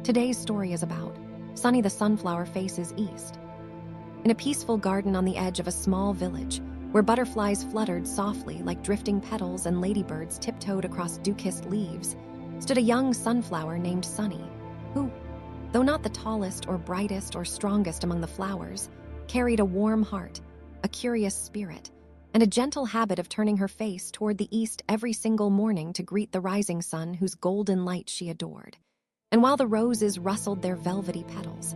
Today's story is about Sunny the sunflower faces east. In a peaceful garden on the edge of a small village, where butterflies fluttered softly like drifting petals and ladybirds tiptoed across dew-kissed leaves, stood a young sunflower named Sunny, who, though not the tallest or brightest or strongest among the flowers, carried a warm heart, a curious spirit, and a gentle habit of turning her face toward the east every single morning to greet the rising sun whose golden light she adored. And while the roses rustled their velvety petals,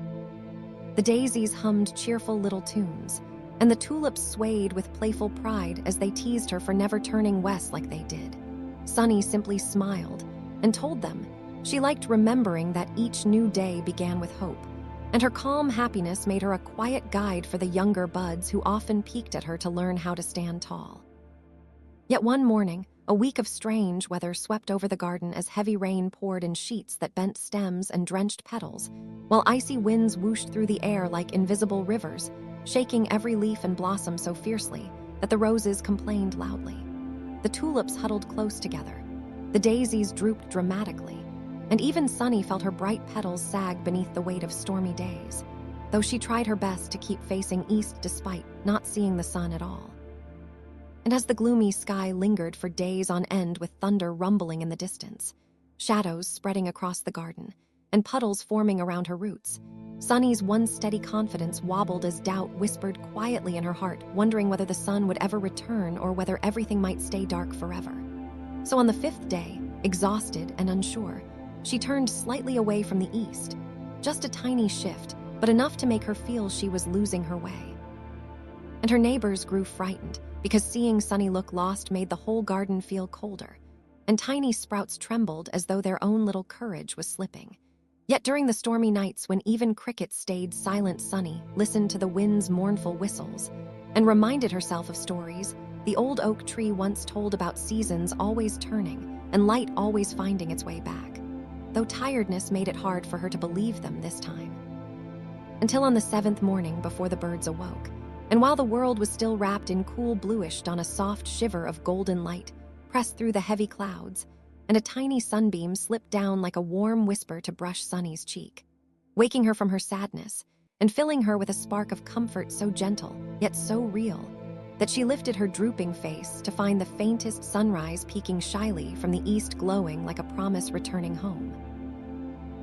the daisies hummed cheerful little tunes, and the tulips swayed with playful pride as they teased her for never turning west like they did, Sunny simply smiled and told them she liked remembering that each new day began with hope, and her calm happiness made her a quiet guide for the younger buds who often peeked at her to learn how to stand tall. Yet one morning, a week of strange weather swept over the garden as heavy rain poured in sheets that bent stems and drenched petals, while icy winds whooshed through the air like invisible rivers, shaking every leaf and blossom so fiercely that the roses complained loudly. The tulips huddled close together, the daisies drooped dramatically, and even Sunny felt her bright petals sag beneath the weight of stormy days, though she tried her best to keep facing east despite not seeing the sun at all. And as the gloomy sky lingered for days on end with thunder rumbling in the distance, shadows spreading across the garden, and puddles forming around her roots, Sunny's once steady confidence wobbled as doubt whispered quietly in her heart, wondering whether the sun would ever return or whether everything might stay dark forever. So on the fifth day, exhausted and unsure, she turned slightly away from the east, just a tiny shift, but enough to make her feel she was losing her way. And her neighbors grew frightened, because seeing Sunny look lost made the whole garden feel colder, and tiny sprouts trembled as though their own little courage was slipping. Yet during the stormy nights when even crickets stayed silent, Sunny listened to the wind's mournful whistles and reminded herself of stories the old oak tree once told about seasons always turning and light always finding its way back, though tiredness made it hard for her to believe them this time. Until on the seventh morning before the birds awoke, and while the world was still wrapped in cool bluish dawn, a soft shiver of golden light pressed through the heavy clouds, and a tiny sunbeam slipped down like a warm whisper to brush Sunny's cheek, waking her from her sadness and filling her with a spark of comfort so gentle, yet so real, that she lifted her drooping face to find the faintest sunrise peeking shyly from the east, glowing like a promise returning home.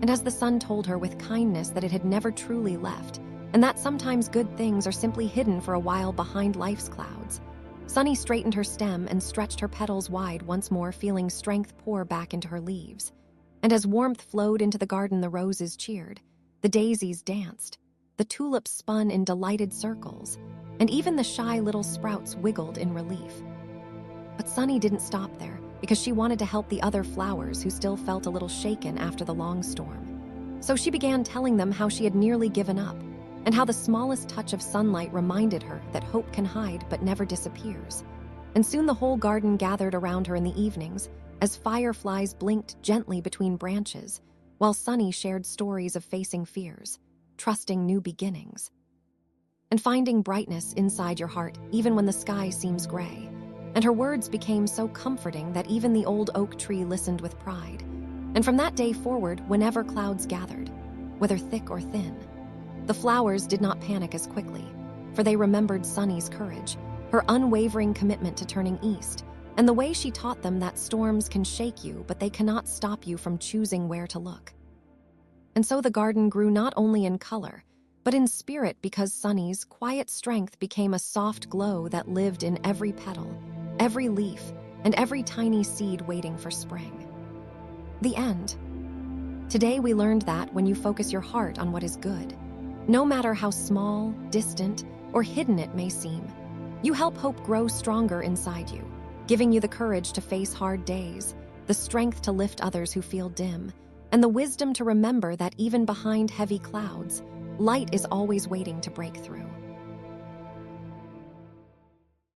And as the sun told her with kindness that it had never truly left, and that sometimes good things are simply hidden for a while behind life's clouds, Sunny straightened her stem and stretched her petals wide once more, feeling strength pour back into her leaves. And as warmth flowed into the garden, the roses cheered, the daisies danced, the tulips spun in delighted circles, and even the shy little sprouts wiggled in relief. But Sunny didn't stop there, because she wanted to help the other flowers who still felt a little shaken after the long storm. So she began telling them how she had nearly given up, and how the smallest touch of sunlight reminded her that hope can hide but never disappears. And soon the whole garden gathered around her in the evenings, as fireflies blinked gently between branches, while Sunny shared stories of facing fears, trusting new beginnings, and finding brightness inside your heart even when the sky seems gray. And her words became so comforting that even the old oak tree listened with pride. And from that day forward, whenever clouds gathered, whether thick or thin, the flowers did not panic as quickly, for they remembered Sunny's courage, her unwavering commitment to turning east, and the way she taught them that storms can shake you, but they cannot stop you from choosing where to look. And so the garden grew not only in color, but in spirit, because Sunny's quiet strength became a soft glow that lived in every petal, every leaf, and every tiny seed waiting for spring. The end. Today we learned that when you focus your heart on what is good, no matter how small, distant, or hidden it may seem, you help hope grow stronger inside you, giving you the courage to face hard days, the strength to lift others who feel dim, and the wisdom to remember that even behind heavy clouds, light is always waiting to break through.